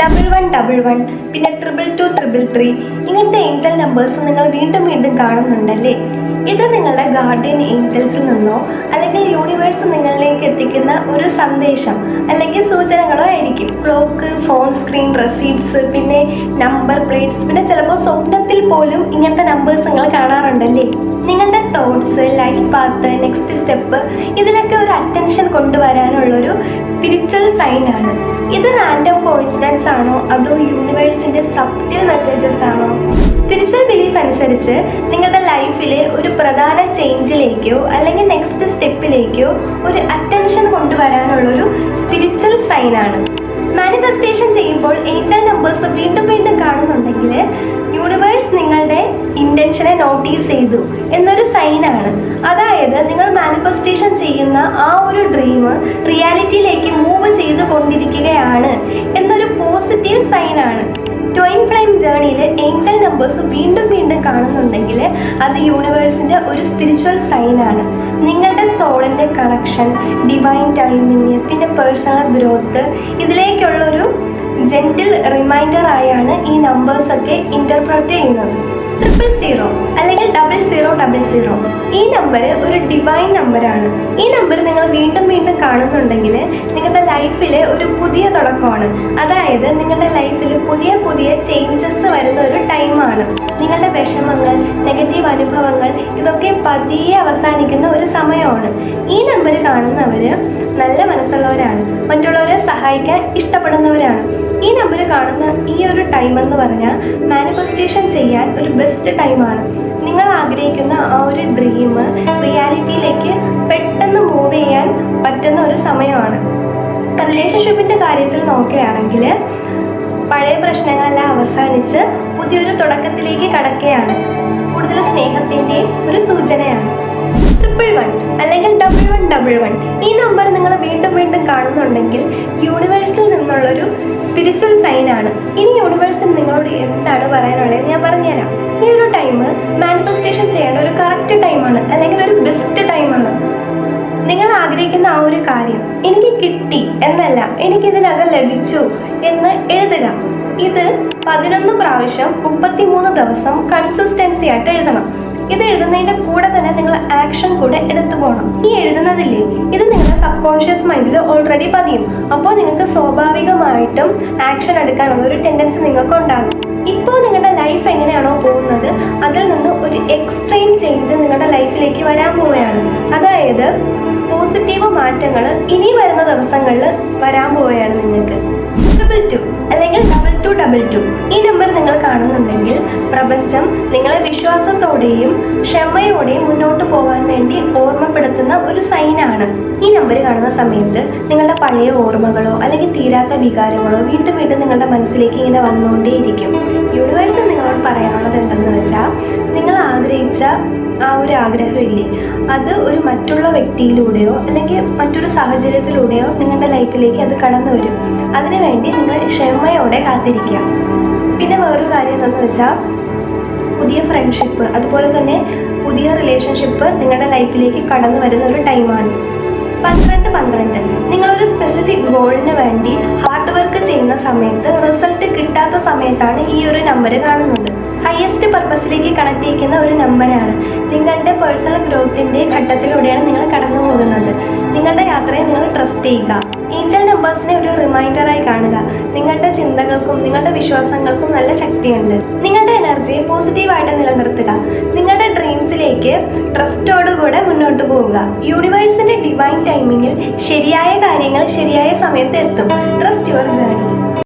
1111, പിന്നെ 222 ഇങ്ങനത്തെ Angel numbers നിങ്ങൾ വീണ്ടും വീണ്ടും കാണുന്നുണ്ടല്ലേ? ഇത് നിങ്ങളുടെ ഗാർഡിയൻ ഏഞ്ചൽസിൽ നിന്നോ അല്ലെങ്കിൽ യൂണിവേഴ്സ് നിങ്ങളിലേക്ക് എത്തിക്കുന്ന ഒരു സന്ദേശം അല്ലെങ്കിൽ സൂചനകളോ ആയിരിക്കും. ക്ലോക്ക്, ഫോൺ സ്ക്രീൻ, റെസീപ്റ്റ്സ്, പിന്നെ നമ്പർ പ്ലേറ്റ്സ്, പിന്നെ ചിലപ്പോൾ സ്വപ്നത്തിൽ പോലും ഇങ്ങനത്തെ നമ്പേഴ്സ് നിങ്ങൾ കാണാറുണ്ടല്ലേ? നിങ്ങളുടെ thoughts, life path, next step, ഇതിലൊക്കെ ഒരു അറ്റൻഷൻ കൊണ്ടുവരാനുള്ളൊരു സ്പിരിച്വൽ സൈൻ ആണ്. ഇത് റാൻഡം കോയിൻസിഡൻസ് ആണോ അതോ യൂണിവേഴ്സിന്റെ സബ്റ്റിൽ മെസ്സേജസ് ആണോ? സ്പിരിച്വൽ ബിലീഫ് അനുസരിച്ച് നിങ്ങളുടെ ലൈഫിലെ ഒരു പ്രധാന ചേഞ്ചിലേക്കോ അല്ലെങ്കിൽ നെക്സ്റ്റ് സ്റ്റെപ്പിലേക്കോ ഒരു അറ്റൻഷൻ കൊണ്ടുവരാനുള്ളൊരു സ്പിരിച്വൽ സൈൻ ആണ്. മാനിഫെസ്റ്റേഷൻ ചെയ്യുമ്പോൾ ഏഞ്ചൽ നമ്പേഴ്സ് വീണ്ടും വീണ്ടും കാണുന്നുണ്ടെങ്കിൽ യൂണിവേഴ്സ് നിങ്ങളുടെ ഇൻറ്റൻഷനെ നോട്ടീസ് ചെയ്തു എന്നൊരു സൈനാണ്. അതായത് നിങ്ങൾ മാനിഫെസ്റ്റേഷൻ ചെയ്യുന്ന ആ ഒരു ഡ്രീം റിയാലിറ്റിയിലേക്ക് മൂവ് ചെയ്തു കൊണ്ടിരിക്കുകയാണ് എന്നൊരു പോസിറ്റീവ് സൈനാണ്. ട്വൈൻ ഫ്ലെയിം ജേർണിയിൽ ഏഞ്ചൽ നമ്പേഴ്സ് വീണ്ടും വീണ്ടും കാണുന്നുണ്ടെങ്കിൽ അത് യൂണിവേഴ്സിൻ്റെ ഒരു സ്പിരിച്വൽ സൈനാണ്. നിങ്ങളുടെ സോളിൻ്റെ കണക്ഷൻ, ഡിവൈൻ ടൈമിങ്, പിന്നെ പേഴ്സണൽ ഗ്രോത്ത്, ഇതിലേക്കുള്ളൊരു ജെന്റിൽ റിമൈൻഡർ ആയാണ് ഈ നമ്പേഴ്സൊക്കെ ഇൻ്റർപ്രറ്റ് ചെയ്യുന്നത്. 000 അല്ലെങ്കിൽ 0000 ഈ നമ്പർ ഒരു ഡിവൈൻ നമ്പറാണ്. ഈ നമ്പർ നിങ്ങൾ വീണ്ടും വീണ്ടും കാണുന്നുണ്ടെങ്കിൽ നിങ്ങളുടെ ലൈഫിൽ ഒരു പുതിയ തുടക്കമാണ്. അതായത് നിങ്ങളുടെ ലൈഫിൽ പുതിയ പുതിയ ചേഞ്ചസ് വരുന്ന ഒരു ടൈമാണ്. നിങ്ങളുടെ വിഷമങ്ങൾ, നെഗറ്റീവ് അനുഭവങ്ങൾ, ഇതൊക്കെ പതിയെ അവസാനിക്കുന്ന ഒരു സമയമാണ്. ഈ നമ്പർ കാണുന്നവർ നല്ല മനസ്സുള്ളവരാണ്, മറ്റുള്ളവരെ സഹായിക്കാൻ ഇഷ്ടപ്പെടുന്നവരാണ്. ഈ നമ്പർ കാണുന്ന ഈ ഒരു ടൈം എന്ന് പറഞ്ഞാൽ മാനിഫെസ്റ്റേഷൻ ചെയ്യാൻ ഒരു ബെസ്റ്റ് ടൈമാണ്. നിങ്ങൾ ആഗ്രഹിക്കുന്ന ആ ഒരു ഡ്രീം റിയാലിറ്റിയിലേക്ക് പെട്ടെന്ന് മൂവ് ചെയ്യാൻ പറ്റുന്ന ഒരു സമയമാണ്. റിലേഷൻഷിപ്പിൻ്റെ കാര്യത്തിൽ നോക്കുകയാണെങ്കിൽ പഴയ പ്രശ്നങ്ങളെല്ലാം അവസാനിച്ച് പുതിയൊരു തുടക്കത്തിലേക്ക് കടക്കുകയാണ്. കൂടുതൽ സ്നേഹത്തിൻ്റെ ഒരു സൂചനയാണ്. 111 അല്ലെങ്കിൽ 1111 ഈ നമ്പർ നിങ്ങൾ വീണ്ടും വീണ്ടും കാണുന്നുണ്ടെങ്കിൽ യൂണിവേഴ്സിൽ നിന്നുള്ളൊരു സ്പിരിച്വൽ സൈനാണ്. ഇനി യൂണിവേഴ്സിന് നിങ്ങളോട് എന്താണ് പറയാനുള്ളത് ഞാൻ പറഞ്ഞുതരാം. ഈ ഒരു ടൈം മാനിഫെസ്റ്റേഷൻ ചെയ്യേണ്ട ഒരു കറക്റ്റ് ടൈമാണ്, അല്ലെങ്കിൽ ഒരു ബെസ്റ്റ് ടൈമാണ്. നിങ്ങൾ ആഗ്രഹിക്കുന്ന ആ ഒരു കാര്യം എനിക്ക് കിട്ടി എന്നല്ല, എനിക്കിതിനകം ലഭിച്ചു എന്ന് എഴുതുക. ഇത് 11 പ്രാവശ്യം 33 ദിവസം കൺസിസ്റ്റൻസി ആയിട്ട് എഴുതണം. ഇത് എഴുതുന്നതിൻ്റെ കൂടെ തന്നെ നിങ്ങൾ ആക്ഷൻ കൂടെ എടുത്തു പോകണം. ഈ എഴുതുന്നതില്ലേ, ഇത് നിങ്ങളുടെ സബ് കോൺഷ്യസ് മൈൻഡിൽ ഓൾറെഡി പതിയും. അപ്പോൾ നിങ്ങൾക്ക് സ്വാഭാവികമായിട്ടും ആക്ഷൻ എടുക്കാനുള്ള ഒരു ടെൻഡൻസി നിങ്ങൾക്ക് ഉണ്ടാകും. ഇപ്പോൾ നിങ്ങളുടെ ലൈഫ് എങ്ങനെയാണോ പോകുന്നത് അതിൽ നിന്ന് ഒരു എക്സ്ട്രീം ചേഞ്ച് നിങ്ങളുടെ ലൈഫിലേക്ക് വരാൻ പോവുകയാണ്. അതായത് പോസിറ്റീവ് മാറ്റങ്ങൾ ഇനി വരുന്ന ദിവസങ്ങളിൽ വരാൻ പോവുകയാണ് നിങ്ങൾക്ക്. 222 അല്ലെങ്കിൽ 2222 ഈ നമ്പർ നിങ്ങൾ കാണുന്നുണ്ടെങ്കിൽ പ്രപഞ്ചം നിങ്ങളെ വിശ്വാസത്തോടെയും ക്ഷമയോടെയും മുന്നോട്ട് പോകാൻ വേണ്ടി ഓർമ്മപ്പെടുത്തുന്ന ഒരു സൈനാണ്. ഈ നമ്പർ കാണുന്ന സമയത്ത് നിങ്ങളുടെ പഴയ ഓർമ്മകളോ അല്ലെങ്കിൽ തീരാത്ത വികാരങ്ങളോ വീണ്ടും വീണ്ടും നിങ്ങളുടെ മനസ്സിലേക്ക് ഇങ്ങനെ വന്നുകൊണ്ടേയിരിക്കും. യൂണിവേഴ്സ് നിങ്ങളോട് പറയാനുള്ളത് എന്തെന്ന് വെച്ചാൽ, നിങ്ങൾ ആഗ്രഹിച്ച ആ ഒരു ആഗ്രഹമില്ലേ, അത് ഒരു മറ്റുള്ള വ്യക്തിയിലൂടെയോ അല്ലെങ്കിൽ മറ്റൊരു സാഹചര്യത്തിലൂടെയോ നിങ്ങളുടെ ലൈഫിലേക്ക് അത് കടന്നു വരും. അതിനുവേണ്ടി നിങ്ങൾ ക്ഷമയോടെ കാത്തിരിക്കുക. പിന്നെ വേറൊരു കാര്യം എന്താണെന്ന് വെച്ചാൽ, പുതിയ ഫ്രണ്ട്ഷിപ്പ് അതുപോലെ തന്നെ പുതിയ റിലേഷൻഷിപ്പ് നിങ്ങളുടെ ലൈഫിലേക്ക് കടന്നു വരുന്ന ഒരു ടൈമാണ്. 12 നിങ്ങളൊരു സ്പെസിഫിക് ഗോളിന് വേണ്ടി ഹാർഡ് വർക്ക് ചെയ്യുന്ന സമയത്ത് റിസൾട്ട് കിട്ടാത്ത സമയത്താണ് ഈ ഒരു നമ്പർ കാണുന്നത്. ഹയസ്റ്റ് പർപ്പസിലേക്ക് കണക്ട് ചെയ്യിക്കുന്ന ഒരു നമ്പറാണ്. നിങ്ങളുടെ പേഴ്സണൽ ഗ്രോത്തിൻ്റെ ഘട്ടത്തിലൂടെയാണ് നിങ്ങൾ കടന്നു പോകുന്നത്. നിങ്ങളുടെ യാത്രയെ നിങ്ങൾ ട്രസ്റ്റ് ചെയ്യുക. ഏഞ്ചൽ നമ്പേഴ്സിനെ ഒരു റിമൈൻഡറായി കാണുക. നിങ്ങളുടെ ചിന്തകൾക്കും നിങ്ങളുടെ വിശ്വാസങ്ങൾക്കും നല്ല ശക്തിയുണ്ട്. നിങ്ങളുടെ എനർജിയെ പോസിറ്റീവായിട്ട് നിലനിർത്തുക. നിങ്ങളുടെ ഡ്രീംസിലേക്ക് ട്രസ്റ്റോടുകൂടെ മുന്നോട്ട് പോവുക. യൂണിവേഴ്സിൻ്റെ ഡിവൈൻ ടൈമിങ്ങിൽ ശരിയായ കാര്യങ്ങൾ ശരിയായ സമയത്ത് എത്തും. Trust your journey.